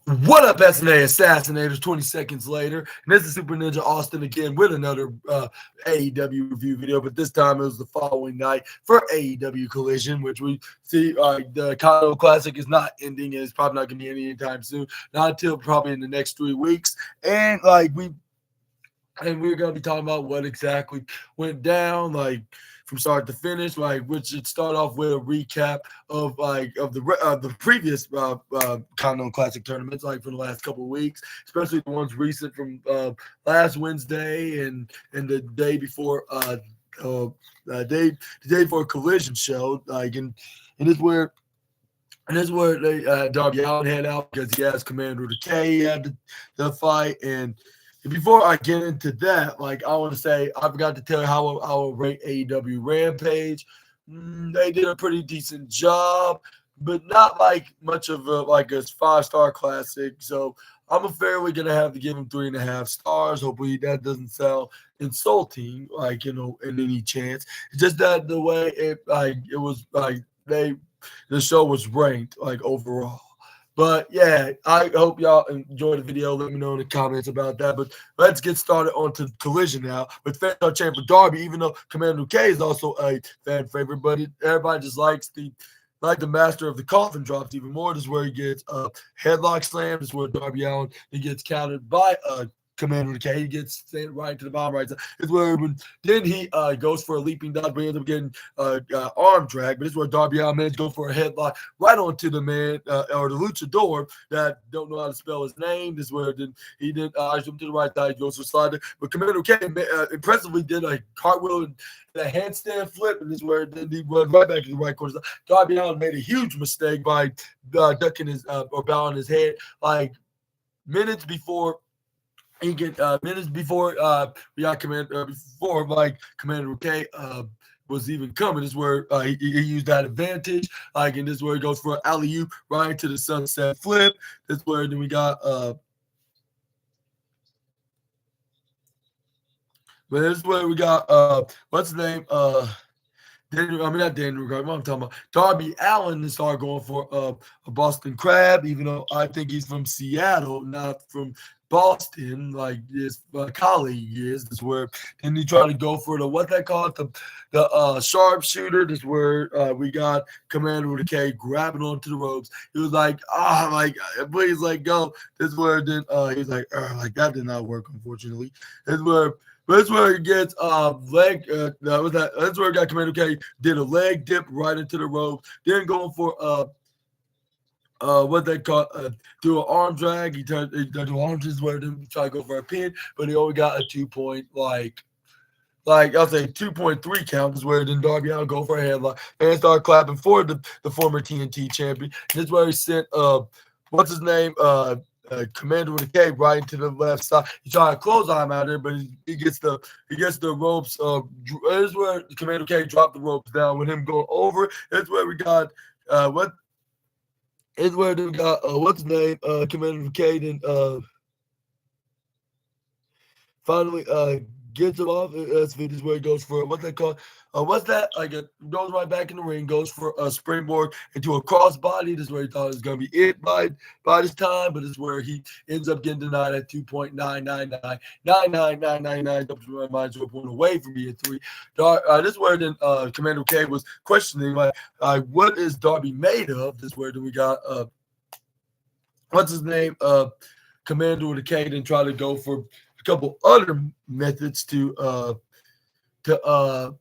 What up, SNA Assassinators? 20 seconds later, and this is Super Ninja Austin again with another AEW review video, but this time it was the following night for AEW Collision, which we see the Continental Classic is not ending, and it's probably not going to be ending anytime soon, not until probably in the next 3 weeks, and we're gonna be talking about what exactly went down, from start to finish. We should start off with a recap of the previous Continental Classic tournaments, for the last couple of weeks, especially the ones recent from last Wednesday and the day before the day before Collision show. And this is where. And this is where Darby Allin head out because he has Commander of the K. He had the fight. And before I get into that, I want to say I forgot to tell you how I will rate AEW Rampage. They did a pretty decent job, but not much of a 5-star classic. So I'm fairly gonna have to give them 3.5 stars. Hopefully that doesn't sound insulting, in any chance. It's just that the way it was the show was ranked overall. But yeah, I hope y'all enjoyed the video. Let me know in the comments about that. But let's get started on to Collision now with fan champion Darby. Even though Commander K is also a fan favorite, but everybody just likes the master of the coffin drops even more. This is where he gets headlock slam. This is where Darby Allin he gets countered by Commander K. He gets sent right to the bottom right side. It's where then he goes for a leaping dodge, but he ends up getting arm drag. But this is where Darby Allin managed to go for a headlock right onto the man or the luchador that don't know how to spell his name. This is where he did jump to the right side, goes for slider. But Commander K impressively did a cartwheel and a handstand flip, and this is where he went right back to the right corner. Darby Allin made a huge mistake by ducking his or bowing his head minutes before. He get minutes before we got before Commander K was even coming. This is where he used that advantage. And this is where he goes for an alley-oop right into the sunset flip. This is where then we got but this is where we got what's the name? Not Daniel Ricciardo. What I'm talking about, Darby Allin started going for a Boston Crab, even though I think he's from Seattle, not from Boston, like his colleague is. This is where then he tried to go for the what they call it, the sharpshooter. This is where we got Commander with the K grabbing onto the ropes. He was please let go. This is where then he's that did not work, unfortunately. This is where. That's where he gets leg. That's where he got Commander K did a leg dip right into the ropes. Then going for what they call do an arm drag. He did arms this way. Then try to go for a pin, but he only got a 2-point I'll say 2.3 count is where then Darby Allin go for a headlock and start clapping for the former TNT champion. This is where he sent what's his name Commander with a K right into the left side. He tried to close arm out there, but he gets the ropes. This is where Commander K dropped the ropes down with him going over. This is where we got what is where we got what's his name Commander K then finally gets him off. This is where he goes for what they call what's that? It goes right back in the ring, goes for a springboard into a crossbody. This is where he thought it was going to be it by this time, but this is where he ends up getting denied at 2.9999999. Might as well point away from being 3. This is where then Commander K was questioning what is Darby made of? This is where then we got what's his name Commander with a K then try to go for a couple other methods to try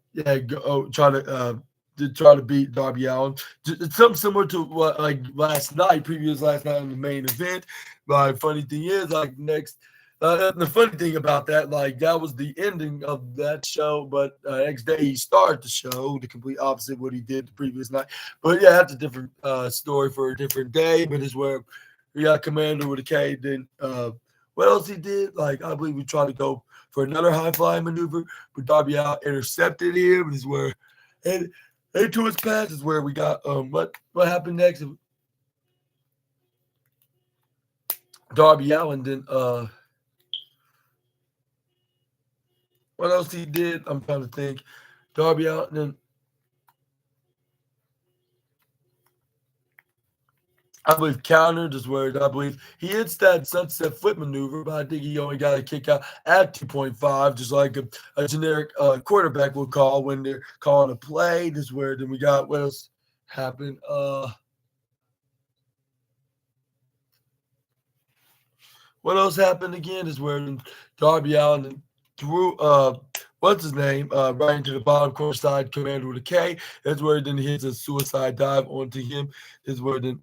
to beat Darby Allin. It's something similar to what last night in the main event. But funny thing is, the funny thing about that, that was the ending of that show. But next day he started the show, the complete opposite of what he did the previous night. But yeah, that's a different story for a different day. But it's where we got Commander with a K. Then what else he did? I believe we tried to go for another high-flying maneuver, but Darby Allin intercepted him. This is where, and into his pass is where we got what happened next? Darby Allin then what else he did? I'm trying to think. Darby Allin then I believe countered is where I believe he hits that sunset flip maneuver, but I think he only got a kick out at 2.5, just like a generic quarterback will call when they're calling a play. This is where then we got what else happened. What else happened again is where Darby Allin threw what's his name right into the bottom corner side commander with a K. That's where then he hits a suicide dive onto him. This is where then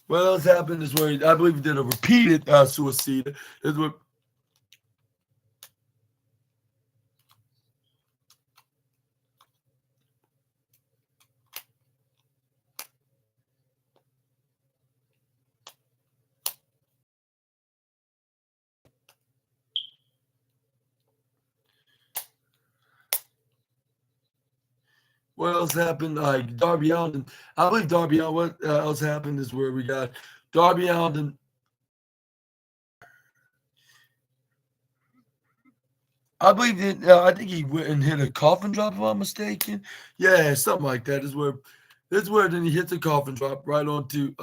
what else happened is where I believe he did a repeated suicide. Is what else happened? Like Darby Allin, I believe Darby Allin. What else happened is where we got Darby Allin. I believe it. I think he went and hit a coffin drop, if I'm mistaken. Yeah, something like that. This is where then he hits a coffin drop right onto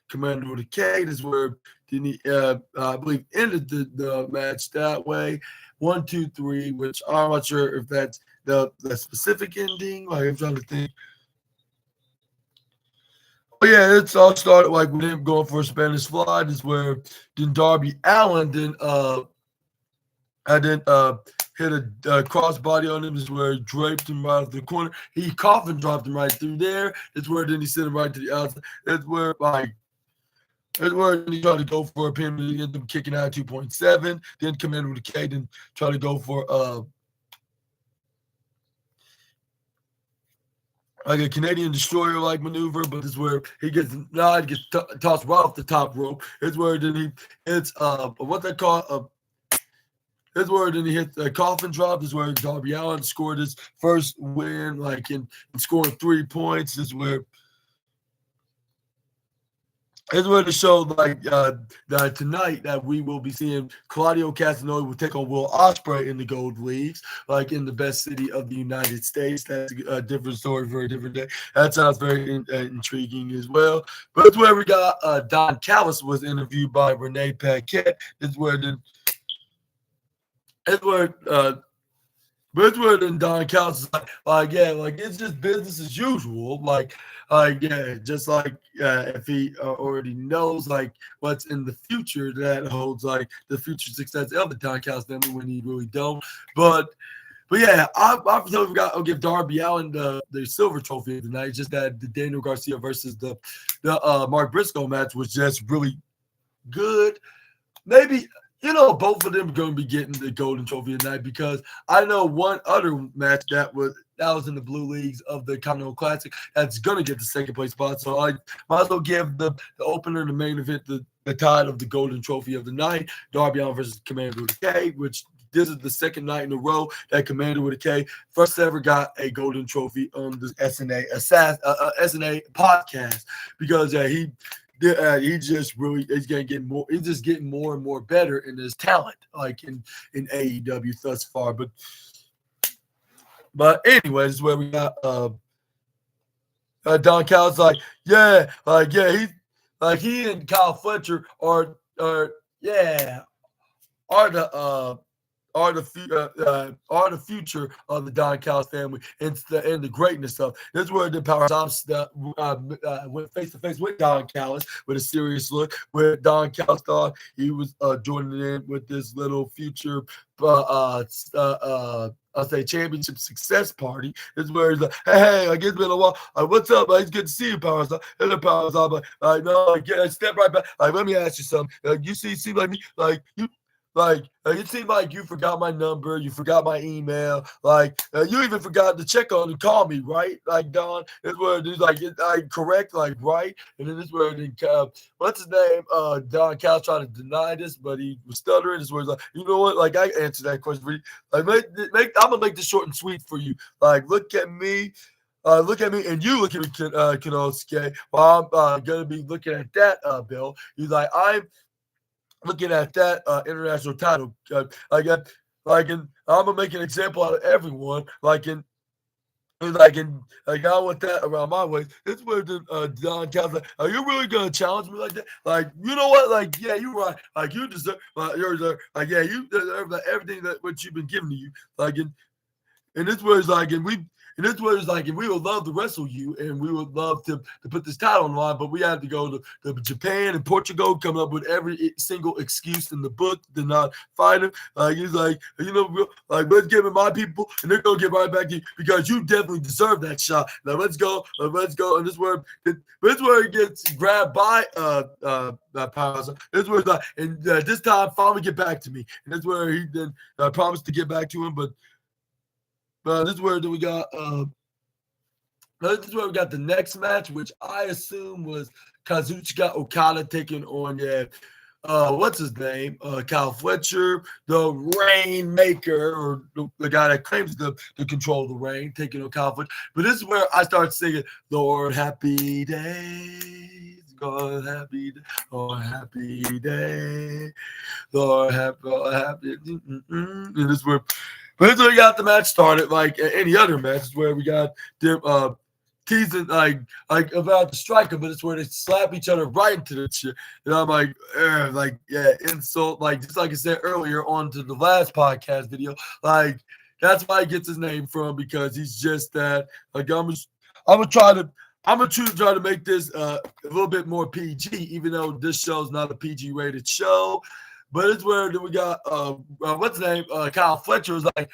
Commander with a K. This is where then he, I believe, ended the match that way. 1, 2, 3. Which I'm not sure if that's the specific ending. Like I'm trying to think. Oh yeah, it's all started like with him going for a Spanish fly. This is where then Darby Allin then I then hit a crossbody on him. This is where he draped him right off the corner. He coffin dropped him right through there. That's where then he sent him right to the outside. That's where he tried to go for a pin. He ended up kicking out 2.7. Then come in with a K. Then try to go for like a Canadian destroyer like maneuver, but this is where he gets tossed right off the top rope. It's where then it's what they call this is where then he hit the coffin drop. This is where Darby Allin scored his first win, like in scoring 3 points. This is where the show like that tonight that we will be seeing Claudio Castagnoli will take on Will Ospreay in the Gold Leagues, like in the best city of the United States. That's a different story for a different day. That sounds very intriguing as well. But it's where we got Don Callis was interviewed by Renee Paquette. This is where then Edward Bridgewood and Don Callis is like, yeah, like it's just business as usual. Yeah, just like if he already knows like what's in the future that holds like the future success of the Don Callis family when he really don't. But yeah, I forgot. I'll give Darby Allin the silver trophy tonight. It's just that the Daniel Garcia versus the Mark Briscoe match was just really good. Maybe both of them are going to be getting the golden trophy tonight because I know one other match that was in the blue leagues of the Continental Classic that's going to get the second place spot. So I might as well give the opener, the main event, the tide of the golden trophy of the night, Darby Allin versus Commander with a K, which this is the second night in a row that Commander with a K first ever got a golden trophy on the SNA podcast because he's just really he's just getting more and more better in his talent, like in AEW thus far. But anyways, where we got Don Callis he and Kyle Fletcher are the are the future of the Don Callis family and the greatness of. This is where the Power Tops went face to face with Don Callis with a serious look, where Don Callis thought he was joining in with this little future I'll say championship success party. This is where he's like, hey, like it's been a while. What's up? Like, it's good to see you, Power Star. And the Power Star, no, step right back. Like, let me ask you something. You seem like me, like you. It seemed like you forgot my number, you forgot my email, you even forgot to check on and call me, right? Like Don, this where it's like correct, like right, and then this where what's his name? Don Cal tried to deny this, but he was stuttering. This where he's like, you know what? Like I answered that question for you. Like I'm gonna make this short and sweet for you. Like look at me. And you look at me, Kenosuke. Well, I'm gonna be looking at that, Bill. He's like, I'm looking at that international title, I'm gonna make an example out of everyone. Like I want that around my waist. This is where the Don Callis like, are you really gonna challenge me like that? Like, you know what? Like, yeah, you're right. Like, you deserve. Yeah, you deserve like, everything that what you've been given to you. Like, and this was like, and this was like, and we would love to wrestle you, and we would love to put this title on the line, but we had to go to Japan and Portugal, come up with every single excuse in the book to not fight him. He's like, like, let's give it my people, and they're gonna get right back to you because you definitely deserve that shot. Now let's go, and this is where he gets grabbed by Powers. This is where it's like, and this time finally get back to me, and that's where he then promised to get back to him, but. This is where we got. This is where we got the next match, which I assume was Kazuchika Okada taking on what's his name? Kyle Fletcher, the Rainmaker, or the guy that claims to control the rain, taking on Kyle Fletcher. But this is where I start singing, Lord Happy Days, God Happy Day, Lord Happy Day, Lord Happy. And this is where. But this is where we got the match started, like any other match, where we got them teasing like about the striker, but it's where they slap each other right into the shit. And I'm like, insult, like just like I said earlier on to the last podcast video, like that's why he gets his name from, because he's just that. Like I'm gonna try to make this a little bit more PG, even though this show's not a PG rated show. But it's where we got what's his name? Kyle Fletcher was like,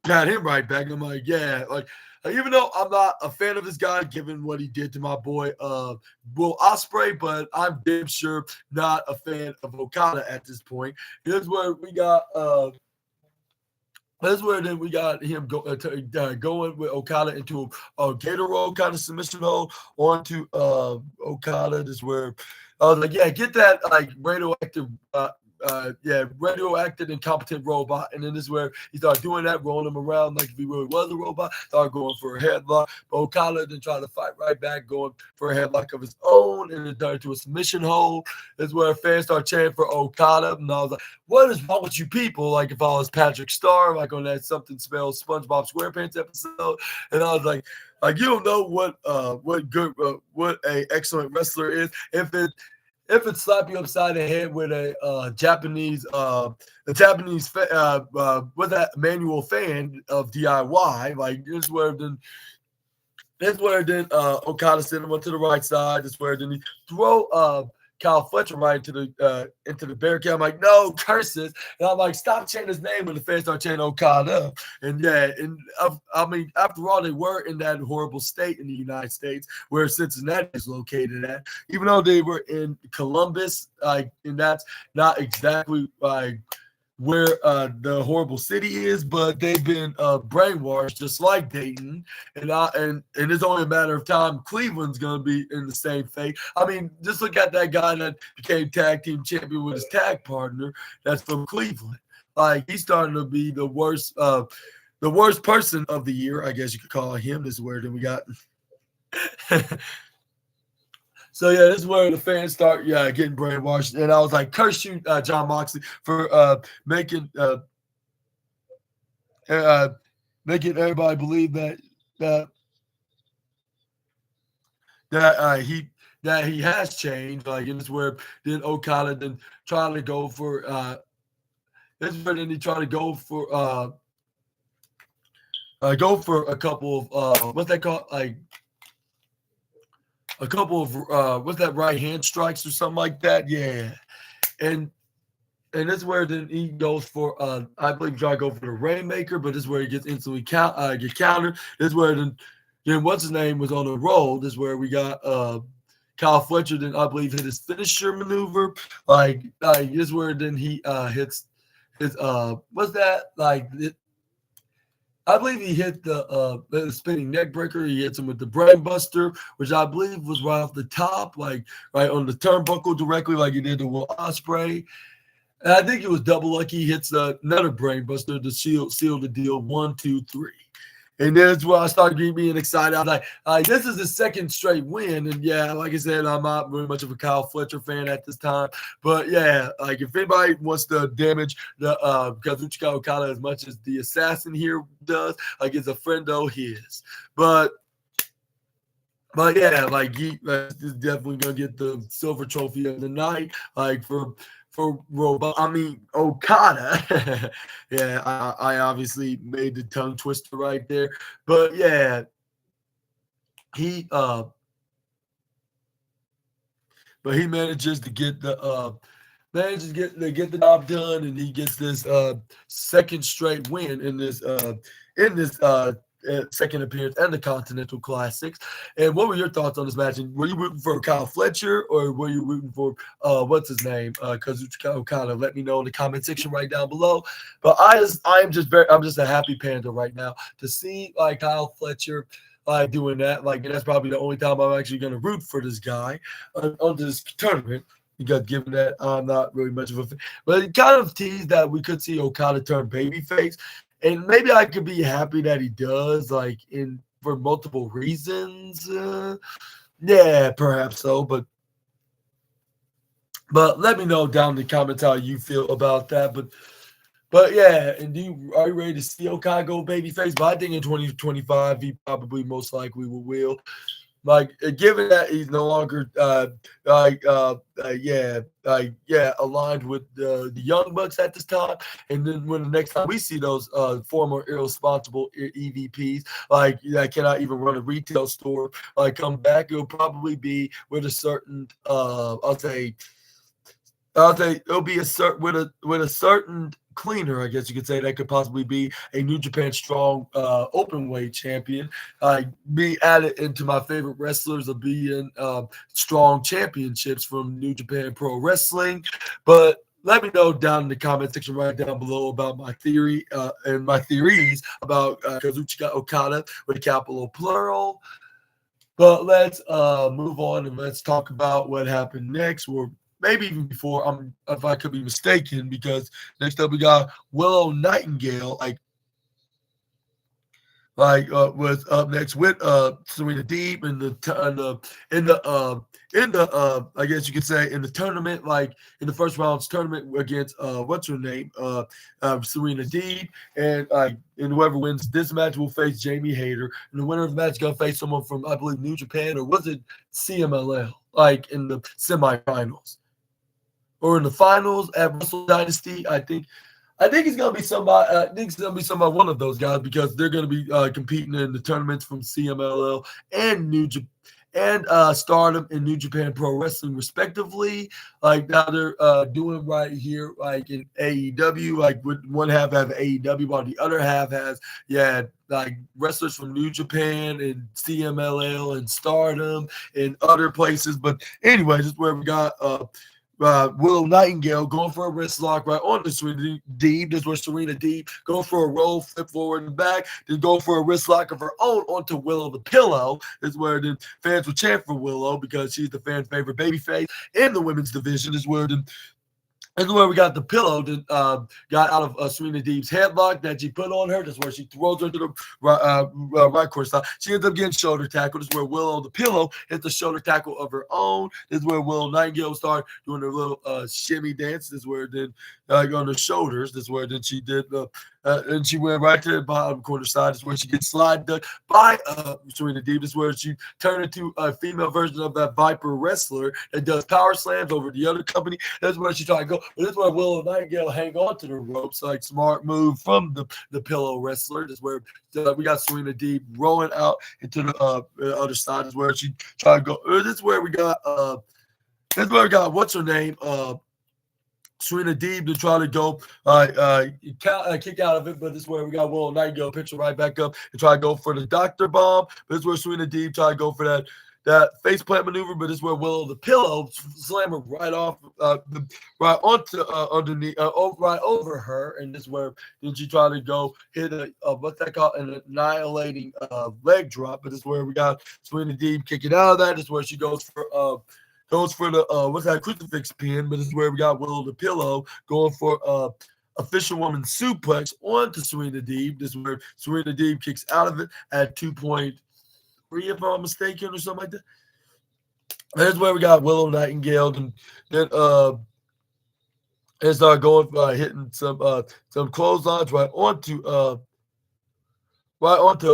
got him right back. I'm like, yeah, like even though I'm not a fan of this guy, given what he did to my boy Will Ospreay, but I'm damn sure not a fan of Okada at this point. Here's where we got. That's where then we got him going with Okada into a gator roll kind of submission hold onto Okada. This is where I was like, yeah, get that like radioactive incompetent robot. And then this is where he started doing that, rolling him around like if he really was a robot, started going for a headlock. But Okada then tried to fight right back, going for a headlock of his own, and then turned into a submission hold. That's where fans start chanting for Okada. And I was like, what is wrong with you people? Like if I was Patrick Starr, like on that Something Spells SpongeBob SquarePants episode. And I was like you don't know what a excellent wrestler is if it slap you upside the head with a Japanese what's that manual fan of DIY, like this is where then Okada sent him to the right side. This is where then he throw Kyle Fletcher right into the barricade. I'm like, no, curses. And I'm like, stop chanting his name when the fans start chanting Okada. And yeah, and I mean, after all, they were in that horrible state in the United States where Cincinnati is located at. Even though they were in Columbus, like, and that's not exactly like where the horrible city is, but they've been brainwashed just like Dayton, and it's only a matter of time Cleveland's gonna be in the same fate. I mean, just look at that guy that became tag team champion with his tag partner that's from Cleveland. Like he's starting to be the worst person of the year, I guess you could call him. This is where then we got So, yeah, this is where the fans start, getting brainwashed. And I was like, curse you, John Moxley, for making everybody believe that he has changed. Like, and it's where then Okada then trying to go for this is where then he tried to go for a couple of what's that called? Like a couple of what's that, right hand strikes or something like that, yeah. And this is where then he goes for I believe try to go for the Rainmaker, but this is where he gets instantly get countered. This is where then what's his name was on the roll. This is where we got Kyle Fletcher then I believe hit his finisher maneuver. Like this is where then he hits his what's that like it, I believe he hit the spinning neck breaker. He hits him with the brain buster, which I believe was right off the top, like right on the turnbuckle directly, like he did to Will Ospreay. And I think it was double lucky. He hits another brain buster to seal the deal. 1, 2, 3. And that's why I started being excited. I was like, this is the second straight win. And yeah, like I said, I'm not very much of a Kyle Fletcher fan at this time. But yeah, like if anybody wants to damage the Kazuchika Okada as much as the assassin here does, like it's a friendo his. But yeah, like he is definitely gonna get the silver trophy of the night. Like for Okada. Yeah, I obviously made the tongue twister right there. But yeah, he but he manages to get the job done, and he gets this second straight win in this second appearance and the Continental Classics. And what were your thoughts on this match? And were you rooting for Kyle Fletcher, or were you rooting for what's his name, Kazuchika Okada? Let me know in the comment section right down below. But I'm just a happy panda right now to see like Kyle Fletcher doing that. Like, and that's probably the only time I'm actually going to root for this guy on this tournament. Because given that I'm not really much of a fan, but it kind of teased that we could see Okada turn babyface, and maybe I could be happy that he does, like for multiple reasons. Yeah, perhaps so, but let me know down in the comments how you feel about that. But yeah, and are you ready to see Okada go babyface? But I think in 2025 he probably most likely will. Like, given that he's no longer, aligned with the Young Bucks at this time, and then when the next time we see those former irresponsible EVPs, like that cannot even run a retail store, like come back, it'll probably be with a certain, I'll say it'll be with a certain cleaner, I guess you could say, that could possibly be a New Japan Strong open weight champion. Be added into my favorite wrestlers of being strong championships from New Japan Pro Wrestling. But let me know down in the comment section right down below about my theory and my theories about Kazuchika Okada with a capital plural. But let's move on and let's talk about what happened next. Maybe even before, if I could be mistaken, because next up we got Willow Nightingale, was up next with Serena Deeb I guess you could say in the tournament, like in the first round's tournament against what's her name, Serena Deeb, and whoever wins this match will face Jamie Hayter, and the winner of the match is gonna face someone from, I believe, New Japan, or was it CMLL, like in the semifinals or in the finals at Wrestle Dynasty. I think it's gonna be somebody. I think it's gonna be somebody, one of those guys, because they're gonna be competing in the tournaments from CMLL and Stardom and New Japan Pro Wrestling, respectively. Like now they're doing right here, like in AEW. Like one half have AEW, while the other half has like wrestlers from New Japan and CMLL and Stardom and other places. But anyway, this is where we got Willow Nightingale going for a wrist lock right onto Serena Deeb. This was Serena Deeb going for a roll, flip forward and back, then go for a wrist lock of her own onto Willow the Pillow. This is where the fans will chant for Willow because she's the fan favorite babyface in the women's division. This is where we got the pillow that got out of Serena Deeb's headlock that she put on her. That's where she throws her to the right court side. She ends up getting shoulder tackle. This is where Willow the Pillow hits the shoulder tackle of her own. This is where Willow Nightingale started doing her little shimmy dance. This is where then on the shoulders. This is where then she did and she went right to the bottom corner side. This is where she gets slide dug by Serena Deeb. This is where she turned into a female version of that Viper wrestler that does power slams over the other company. That's where she tried to go. But this is where Willow Nightingale hang on to the ropes, like smart move from the pillow wrestler. This is where we got Serena Deeb rolling out into the other side. This is where she tried to go. This is where we got what's her name? Serena Deeb to try to go kick out of it, but this is where we got Willow Nightingale picture right back up and try to go for the Dr. Bomb. But this is where Serena Deeb try to go for that faceplant maneuver, but this is where Willow the Pillow slam her right off, right onto underneath, right over her, and this is where then she tried to go hit what's that called, an annihilating leg drop. But this is where we got Serena Deeb kicking out of that. This is where she goes for the what's that, crucifix pin. But this is where we got Willow the Pillow going for official woman suplex onto Serena Deeb. This is where Serena Deeb kicks out of it at 2.3, if I'm mistaken, or something like that. Here's where we got Willow Nightingale, and then and start going hitting some clotheslines right onto what's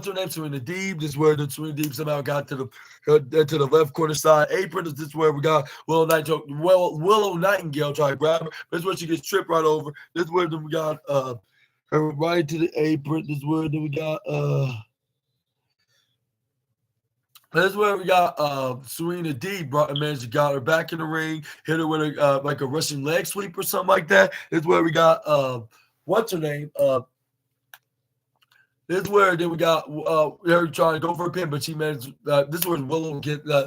her name, Serena Deeb. This is where the Serena Deeb somehow got to the left corner side apron. This is where we got Willow Nightingale trying to grab her. This is where she gets tripped right over. This is where then we got her right to the apron. This is where then we got This is where we got Serena Deeb managed to got her back in the ring, hit her with a like a Russian leg sweep or something like that. This is where we got what's her name? This is where then we got her trying to go for a pin, but she managed. This is where Willow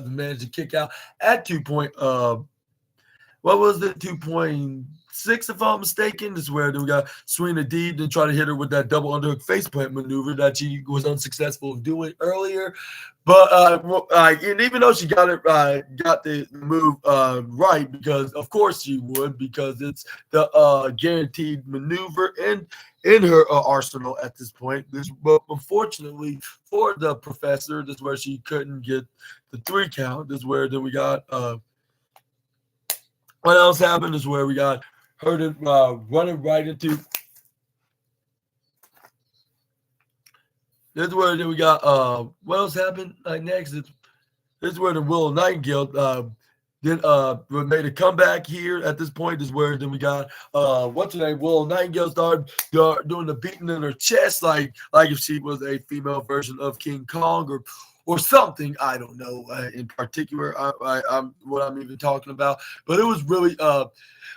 managed to kick out at 2 point. What was it? 2.6, if I'm mistaken. This is where then we got Serena Deeb then try to hit her with that double underhook faceplant maneuver that she was unsuccessful of doing earlier. But and even though she got the move right, because of course she would, because it's the guaranteed maneuver in her arsenal at this point. But unfortunately for the professor, this is where she couldn't get the 3 count. This is where then we got what else happened is where we got her running right into. This is where then we got what else happened next. This is where the Willow Nightingale then made a comeback here at this point. This is where then we got what's her name? Willow Nightingale started doing the beating in her chest like if she was a female version of King Kong or something. I don't know in particular. I'm what I'm even talking about, but it was really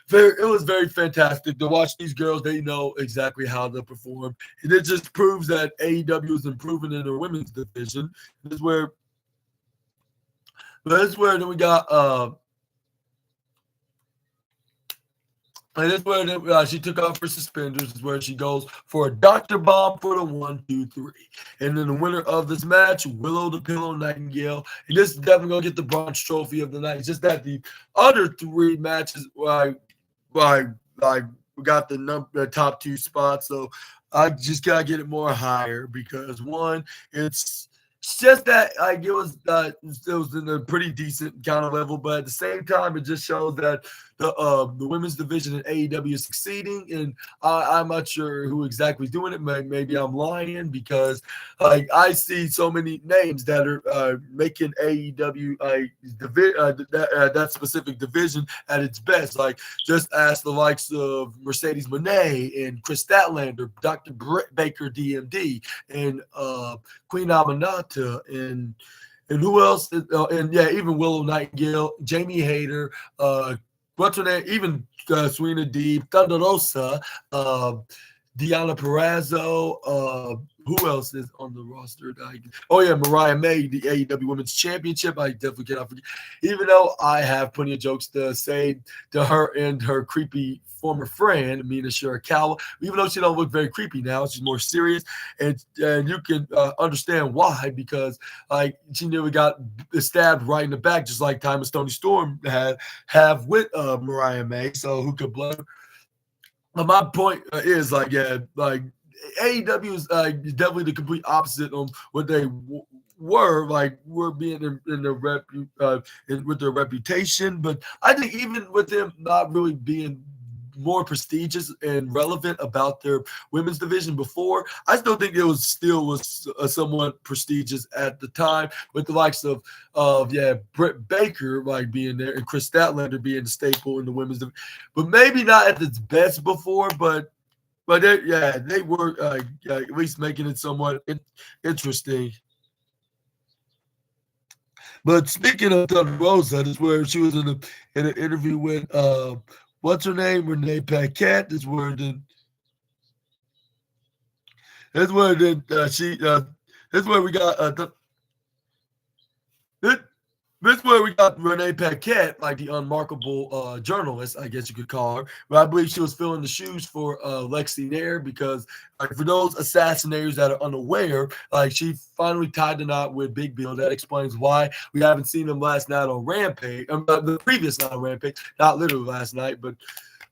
very fantastic to watch these girls. They know exactly how to perform, and it just proves that AEW is improving in their women's division. This is where then we got and this is where she took off her suspenders. This is where she goes for a Dr. Bomb for the 1, 2, 3. And then the winner of this match, Willow the Pillow Nightingale. And this is definitely going to get the bronze trophy of the night. It's just that the other 3 matches, we got the top 2 spots. So I just got to get it more higher because, one, it's just that it was in a pretty decent kind of level, but at the same time, it just shows that the women's division in AEW is succeeding, and I'm not sure who exactly is doing it. Maybe I'm lying because I see so many names that are making AEW that specific division at its best. Like just ask the likes of Mercedes Moné and Chris Statlander, Dr. Britt Baker, DMD, and Queen Aminata, and who else? And yeah, even Willow Nightingale, Jamie Hayter, what's her name? Even Serena Deeb, Thunder Rosa, Deonna Purrazzo. Who else is on the roster? Oh yeah, Mariah May, the AEW Women's Championship. I definitely cannot forget. Even though I have plenty of jokes to say to her and her creepy former friend, Mina Shirakawa, even though she don't look very creepy now, she's more serious, and you can understand why, because she nearly got stabbed right in the back, just like Timeless Tony Storm have with Mariah May. So who could blame her? But my point is AEW is definitely the complete opposite on what they were being in their with their reputation. But I think even with them not really being more prestigious and relevant about their women's division before, I still think it was somewhat prestigious at the time, with the likes of Britt Baker being there and Chris Statlander being the staple in the women's division, but maybe not at its best before, but they were at least making it somewhat interesting. But speaking of Thunder Rosa, that's where she was in an interview with what's her name, Renee Paquette. That's where we got this is where we got Renee Paquette, like the unmarkable journalist, I guess you could call her. But I believe she was filling the shoes for Lexi Nair, because for those assassinators that are unaware, she finally tied the knot with Big Bill. That explains why we haven't seen him last night on Rampage, the previous night on Rampage, not literally last night, but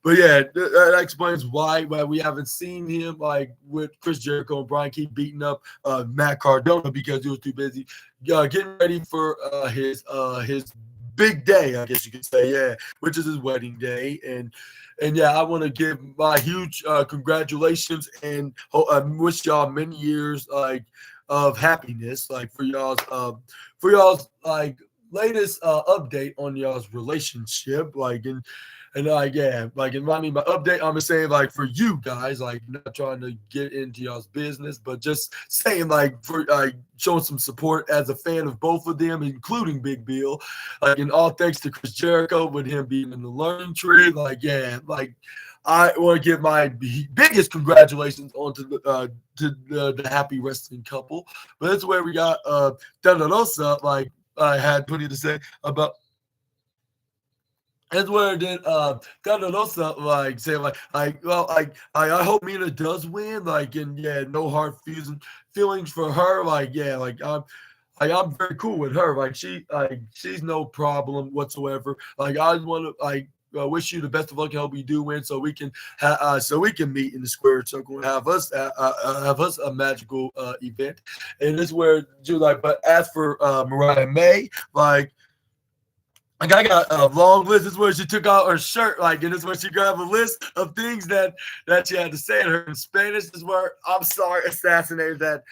but yeah, that explains why we haven't seen him like with Chris Jericho and Brian keep beating up Matt Cardona because he was too busy getting ready for his big day, I guess you could say, yeah, which is his wedding day. And yeah, I want to give my huge congratulations and wish y'all many years like of happiness, like for y'all's like latest update on y'all's relationship, like and like yeah, like in my update, I'm just saying like for you guys, like not trying to get into y'all's business, but just saying like for showing some support as a fan of both of them, including Big Bill, like and all thanks to Chris Jericho with him being in the learning tree, like yeah, like I want to give my biggest congratulations on to the happy wrestling couple, but that's where we got Thunder Rosa, like I had plenty to say about. That's where then Thunder Rosa like say I hope Mina does win, like and yeah, no hard feelings for her, like yeah, like I'm very cool with her, like she's no problem whatsoever, like I just want to like wish you the best of luck and hope you do win, so we can meet in the square circle and have us a magical event. And this is where you like. But as for Mariah May, like I got a long list. This is where she took out her shirt, like, and this is where she grabbed a list of things that she had to say in her in Spanish. This is where I'm sorry, assassinators that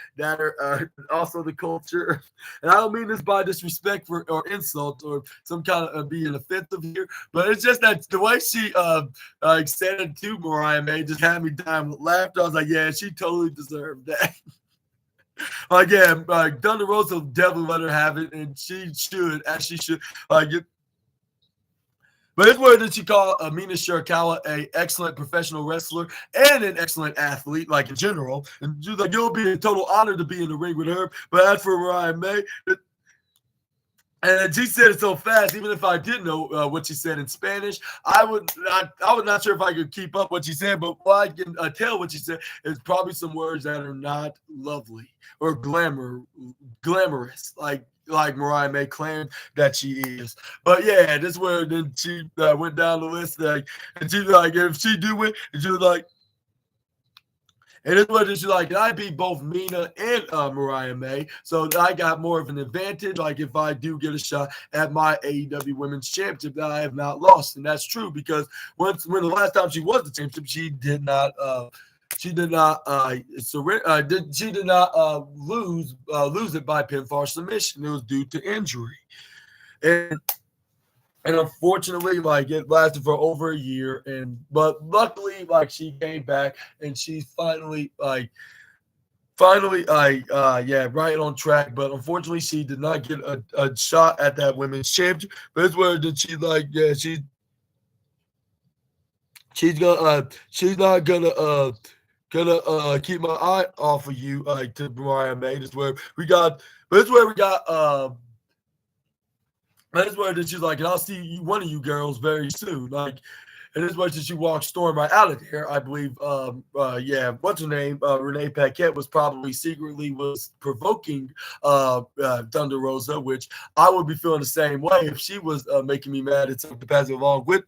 are also the culture. And I don't mean this by disrespect or insult or some kind of being offensive here, but it's just that the way she said it to Mariah May just had me dying with laughter. I was like, yeah, she totally deserved that. Like, yeah, Thunder Rosa definitely let her have it, and she should, as she should. But it's where did she call Mina Shirakawa a excellent professional wrestler and an excellent athlete, like in general. And she's like, it'll be a total honor to be in the ring with her. But as for Mariah May, and she said it so fast, even if I did know what she said in Spanish, I was not sure if I could keep up what she said, but what I can tell what she said is probably some words that are not lovely or glamorous, like Mariah May claimed that she is. But yeah, this is where then she went down the list, like, and she's like, if she do win, and she was like, and this was just like, I beat both Mina and Mariah May, so I got more of an advantage. Like if I do get a shot at my AEW Women's Championship that I have not lost, and that's true because when the last time she was the championship, she did not lose it by pinfall submission. It was due to injury, and unfortunately, like it lasted for over a year. But luckily, like she came back and she's finally right on track. But unfortunately, she did not get a shot at that women's championship. But it's where did she like yeah she's not gonna keep my eye off of you, like to Mariah May. That's where we got. But it's where we got. That's where she's like, and I'll see one of you girls very soon. Like, and this where she walked storm right out of there. I believe. What's her name? Renee Paquette was probably secretly was provoking Thunder Rosa, which I would be feeling the same way if she was making me mad at something passing along with.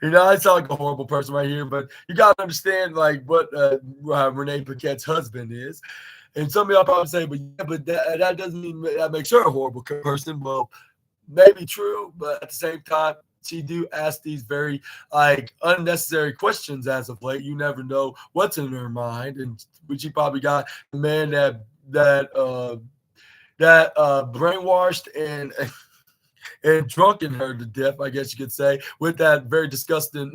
You know, I sound like a horrible person right here, but you gotta understand like what Renee Paquette's husband is. And some of y'all probably say, but that doesn't mean that makes her a horrible person. Well, maybe true, but at the same time, she do ask these very like unnecessary questions as of late. You never know what's in her mind, and she probably got a man that brainwashed and drunken her to death, I guess you could say, with that very disgusting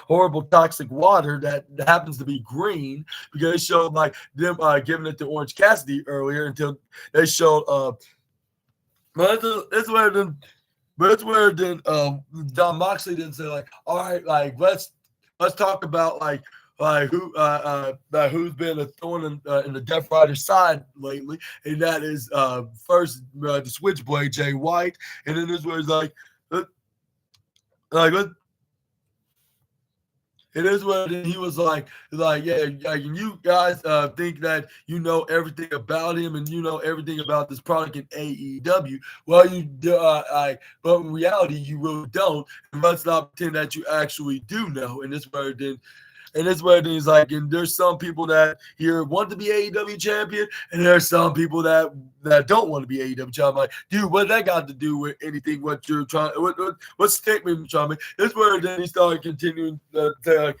horrible toxic water that happens to be green, because they showed like them giving it to Orange Cassidy earlier until they showed but it's where then Don Moxley didn't say like, all right, like let's talk about like who's been a thorn in the Death Rider's side lately, and that is first the Switchblade Jay White, and then this was like let's It is what it is. He was like, yeah, like, you guys think that you know everything about him and you know everything about this product in AEW. Well, you do, but in reality, you really don't. And let's not pretend that you actually do know. And this where then and that's what it is like. And there's some people that here want to be AEW champion, and there's some people that don't want to be AEW champion. I'm like, dude, what that got to do with anything? What you're trying? What statement you're trying to make? That's where then he started continuing to say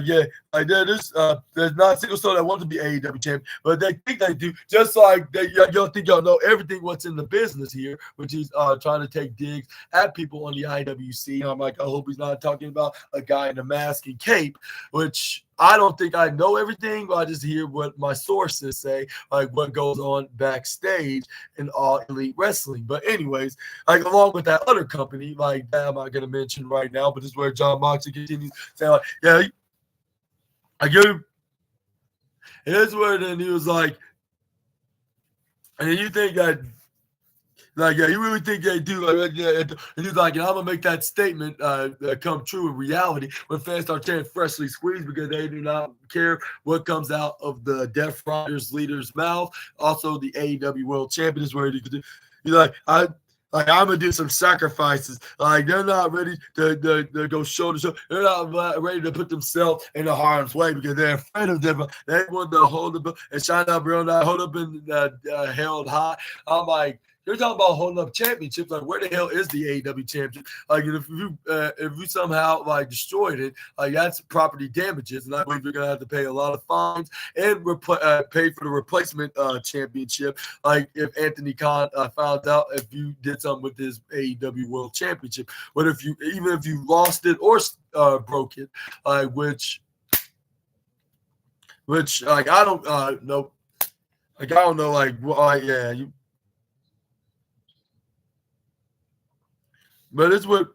yeah, like there's not a single soul that wants to be AEW champion, but they think they do. Just like y'all think y'all know everything what's in the business here, which he's trying to take digs at people on the IWC. I'm like, I hope he's not talking about a guy in a mask and cape, which I don't think I know everything, but I just hear what my sources say, like what goes on backstage in All Elite Wrestling. But anyways, like along with that other company, like that I'm not gonna mention right now, but this is where John Moxley continues saying, like, yeah, I give him. And that's where then he was like, and then you think that, like, yeah, you really think they do? Like, yeah, and he's like, yeah, I'm gonna make that statement come true in reality when fans start chanting "freshly squeezed" because they do not care what comes out of the Death Riders leader's mouth. Also, the AEW World Champion is where he could do. He's like, I'm gonna do some sacrifices. Like they're not ready to go shoulder to shoulder. They're not ready to put themselves in the harm's way because they're afraid of them. They want to hold up and shine up real nice, hold up and held high. I'm like, you're talking about holding up championships. Like, where the hell is the AEW championship? Like, if you somehow like destroyed it, like that's property damages, and I believe you're gonna have to pay a lot of fines and pay for the replacement championship. Like, if Anthony Khan found out if you did something with his AEW World Championship, but even if you lost it or broke it, which like I don't know, like I don't know, like yeah, you. But it's what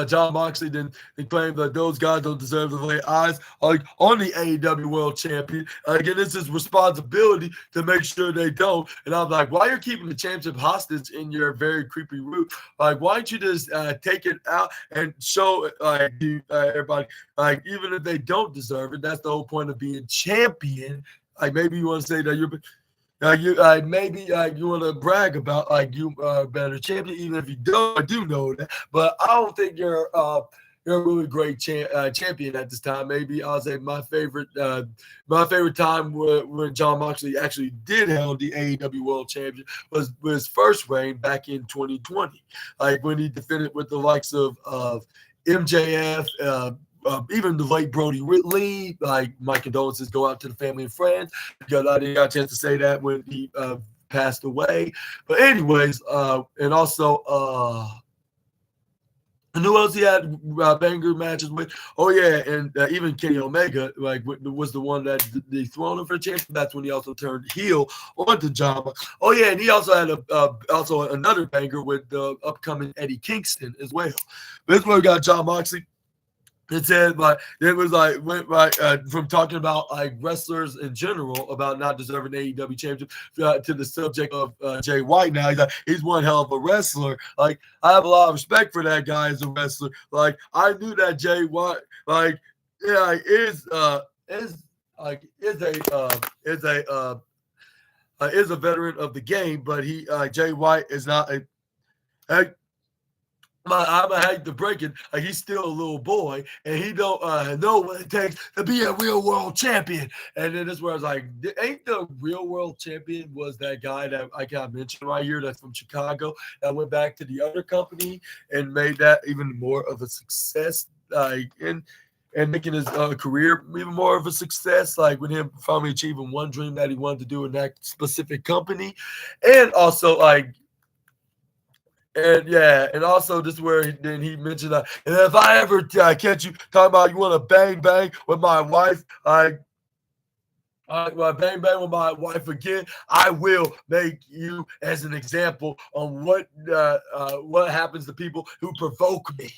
John Moxley then claimed that those guys don't deserve to lay eyes like on the AEW World Champion. Again, it's his responsibility to make sure they don't. And I'm like, why are you keeping the championship hostage in your very creepy route? Like, why don't you just take it out and show everybody, like, even if they don't deserve it, that's the whole point of being champion. Like, maybe you want to say that you're. Maybe you want to brag about like you are a better champion, even if you don't. I do know that, but I don't think you're a really great champion at this time. Maybe I'll say my favorite time when John Moxley actually did hold the AEW World Champion was his first reign back in 2020, like when he defended with the likes of MJF. Even the late Brody Lee, like my condolences go out to the family and friends because I didn't get a chance to say that when he passed away. But anyways, and also and who else he had banger matches with? Oh yeah, and even Kenny Omega was the one that dethroned him for the championship. That's when he also turned heel onto Jama. Oh yeah, and he also had also another banger with the upcoming Eddie Kingston as well. This one we got John Moxley. It said like it was like went right from talking about like wrestlers in general about not deserving the AEW championship to the subject of Jay White. Now he's like he's one hell of a wrestler. Like I have a lot of respect for that guy as a wrestler. Like I knew that Jay White like yeah is a veteran of the game, but Jay White is not a I'm gonna hate to break it. Like he's still a little boy, and he don't know what it takes to be a real world champion. And then this where I was like, ain't the real world champion was that guy that I got mentioned right here that's from Chicago that went back to the other company and made that even more of a success, and making his career even more of a success, like with him finally achieving one dream that he wanted to do in that specific company, and also like. And yeah, and also this is where then he mentioned that. And if I ever catch you talking about you want to bang bang with my wife, bang bang with my wife again, I will make you as an example on what happens to people who provoke me.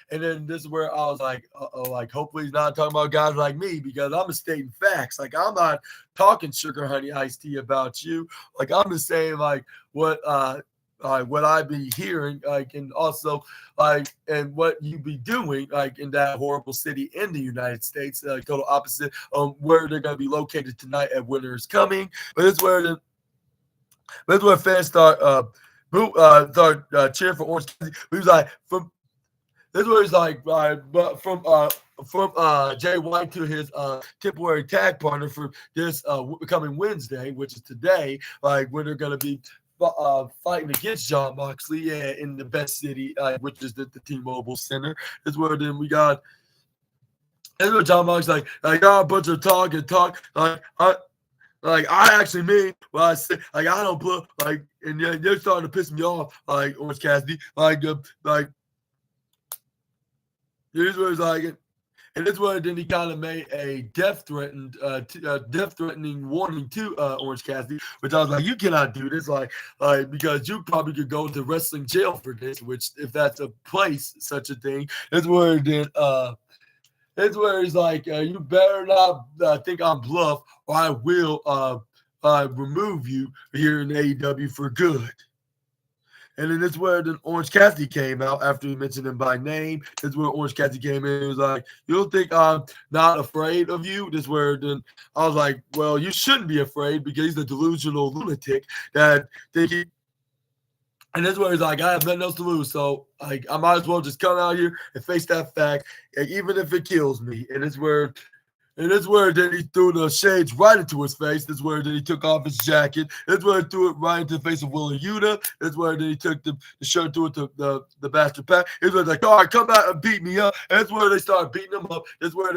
And then this is where I was like, like hopefully he's not talking about guys like me because I'm stating facts. Like I'm not talking sugar honey iced tea about you. Like I'm just saying like what what I be hearing, and also and what you be doing, in that horrible city in the United States, total opposite where they're gonna be located tonight at Winter is Coming. But that's where fans start cheering for Orange County. He was like from this was like but from Jay White to his temporary tag partner for this coming Wednesday, which is today, when they're gonna be fighting against John Moxley, yeah, in the best city, which is the T-Mobile Center. Is where then we got. That's what John Moxley like got a bunch of talk and talk I actually mean what I say. I don't put and they're starting to piss me off. Orange Cassidy. Here's what it's and this where then he kind of made a death-threatening warning to Orange Cassidy, which I was like, you cannot do this, because you probably could go to wrestling jail for this. Which, if that's a place, such a thing, is where then it's where he's you better not think I'm bluff, or I will remove you here in AEW for good. And then that's where then Orange Cassidy came out after he mentioned him by name. That's where Orange Cassidy came in and was like, you don't think I'm not afraid of you? This where then I was like, well, you shouldn't be afraid because he's a delusional lunatic that think he. And that's where he's like, I have nothing else to lose. So I might as well just come out here and face that fact, even if it kills me. And it's where then he threw the shades right into his face. That's where then he took off his jacket. That's where he threw it right into the face of Willa Yuta. That's where then he took the shirt, threw it to the bastard pack. It was like, all right, come out and beat me up. And that's where they started beating him up. That's where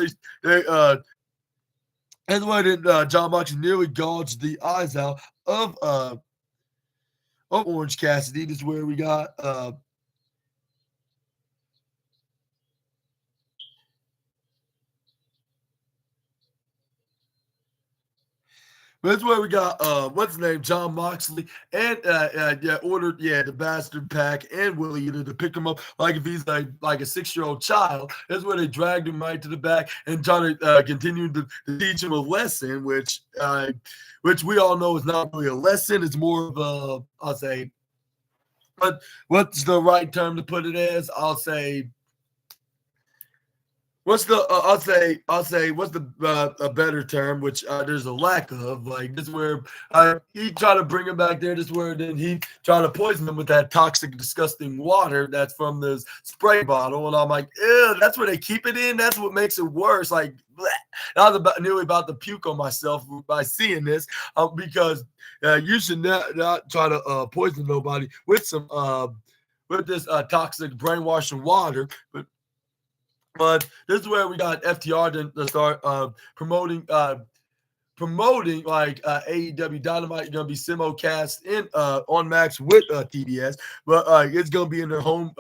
that's where then John Moxley nearly gouged the eyes out of Orange Cassidy. This is where we got but that's where we got what's his name, John Moxley, and ordered the bastard pack and Willie Eater to pick him up like if he's like a 6-year-old child. That's where they dragged him right to the back and trying to continue to teach him a lesson, which we all know is not really a lesson. It's more of a, I'll say, what's the right term to put it as? I'll say. What's the I'll say what's the a better term, which there's a lack of, this where he tried to bring him back there. This where then he tried to poison him with that toxic, disgusting water that's from this spray bottle, and I'm like, ew, that's where they keep it in. That's what makes it worse. Bleh. I was nearly about to puke on myself by seeing this, because you should not try to poison nobody with some with this toxic brainwashing water, But this is where we got FTR to start promoting AEW Dynamite. Going to be simulcast in on Max with TBS, but it's going to be in their home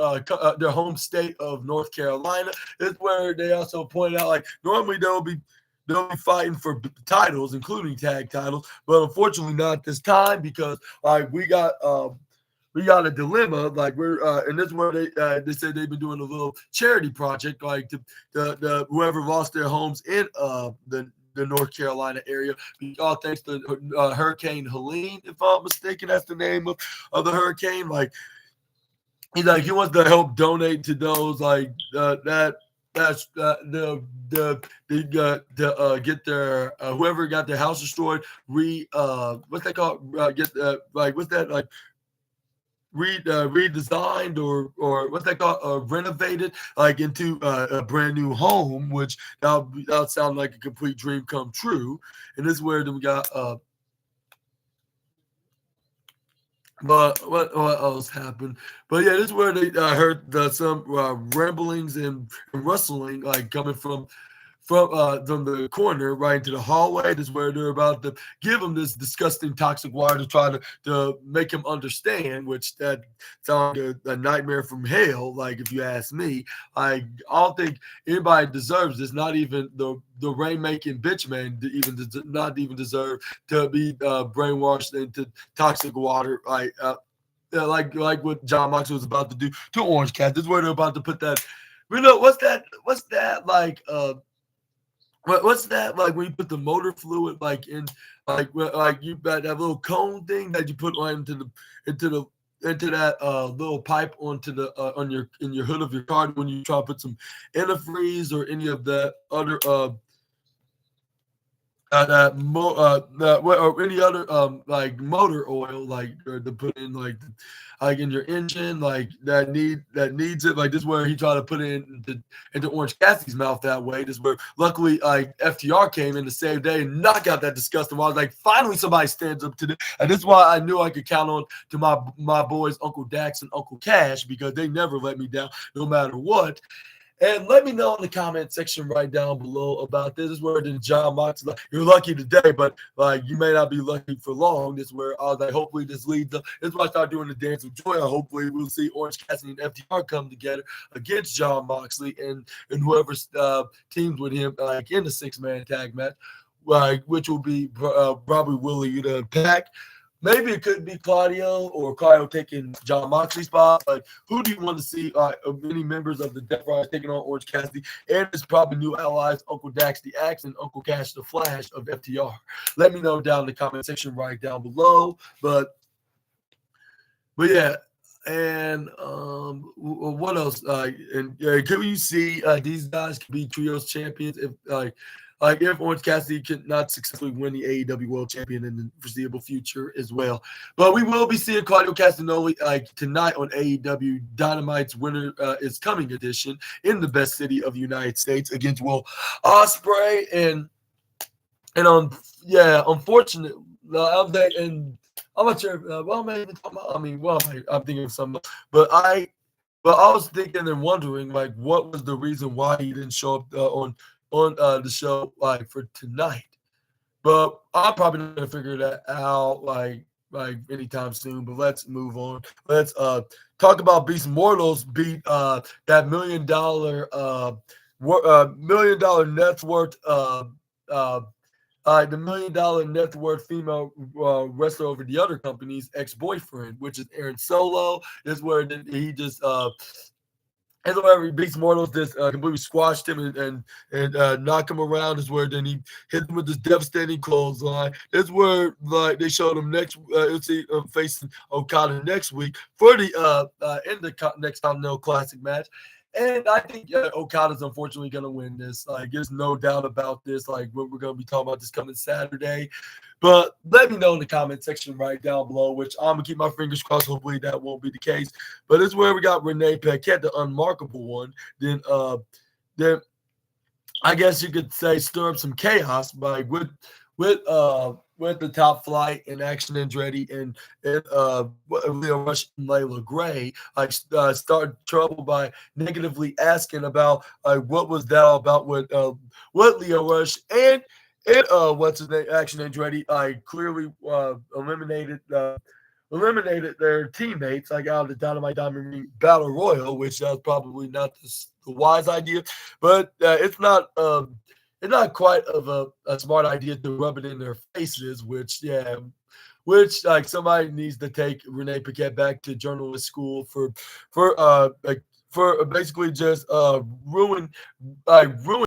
state of North Carolina. This is where they also pointed out normally they'll be fighting for titles, including tag titles, but unfortunately not this time because we got a dilemma. And this is where they said they've been doing a little charity project, to whoever lost their homes in the North Carolina area. All thanks to Hurricane Helene, if I'm mistaken, that's the name of the hurricane. He wants to help donate to those That's get their whoever got their house destroyed. What's that called? Redesigned or what's that called? Renovated into a brand new home, which that would sound like a complete dream come true. And this is where then we got but what else happened? But yeah, this is where they heard some ramblings and rustling coming from the corner right into the hallway. This is where they're about to give him this disgusting toxic water to try to make him understand, which that sounds like a nightmare from hell. If you ask me, I don't think anybody deserves this. Not even the rainmaking bitch man not even deserve to be brainwashed into toxic water. Like what John Moxley was about to do to Orange Cat. This is where they're about to put that. What's that What's that when you put the motor fluid in you got that little cone thing that you put right into the little pipe onto the in your hood of your car when you try to put some antifreeze or any of that other or any other like motor oil like or to put in like in your engine like that needs it like this where he tried to put it into Orange Cassidy's mouth that way. This where luckily like FTR came in the same day and knock out that disgusting. I was like, finally somebody stands up to this, and this is why I knew I could count on to my boys Uncle Dax and Uncle Cash, because they never let me down no matter what. And let me know in the comment section right down below about this. This is where then John Moxley, like, you're lucky today, but like you may not be lucky for long. This is where I was like, hopefully this leads up. This is why I started doing the Dance of Joy. Hopefully we'll see Orange Cassidy and FTR come together against John Moxley and whoever teams with him like in the 6-man tag match, like which will be probably Willie to Pack. Maybe it could be Claudio or Claudio taking John Moxley's spot. Like, who do you want to see? Many members of the Death Riders taking on Orange Cassidy, and it's probably new allies, Uncle Dax the Axe and Uncle Cash the Flash of FTR. Let me know down in the comment section right down below. But yeah, and what else? Can you see these guys can be trios champions if if Orange Cassidy could not successfully win the AEW World Champion in the foreseeable future as well. But we will be seeing Claudio Castagnoli tonight on AEW Dynamite's Winter is Coming edition in the best city of the United States against Will Ospreay. And unfortunately, I'm not sure. I'm thinking of something, but I was thinking and wondering what was the reason why he didn't show up on the show for tonight. But I'm probably not gonna figure that out anytime soon. But let's move on. Let's talk about Beast Mortals beat that $1 million net worth the $1 million net worth female wrestler over the other company's ex-boyfriend, which is Aaron Solo. This is where he just and whenever Beast Mortals just completely squashed him and knocked him around. Is where then he hit him with this devastating clothesline. That's where they showed him next. You'll see him facing Okada next week for the in the next Continental Classic match. And I think Okada's unfortunately going to win this. There's no doubt about this. We're going to be talking about this coming Saturday. But let me know in the comment section right down below, which I'm going to keep my fingers crossed. Hopefully that won't be the case. But this is where we got Renee Paquette, the unmarkable one. Then I guess you could say stir up some chaos with the Top Flight and Action Andretti and Leo Rush and Layla Gray, started trouble by negatively asking about what was that all about with Leo Rush and what's his name, Action Andretti. Clearly eliminated their teammates out of the Dynamite Diamond Ring Battle Royal, which was probably not the wise idea, but it's not quite of a smart idea to rub it in their faces, which somebody needs to take Renee Paquette back to journalist school for basically just ruin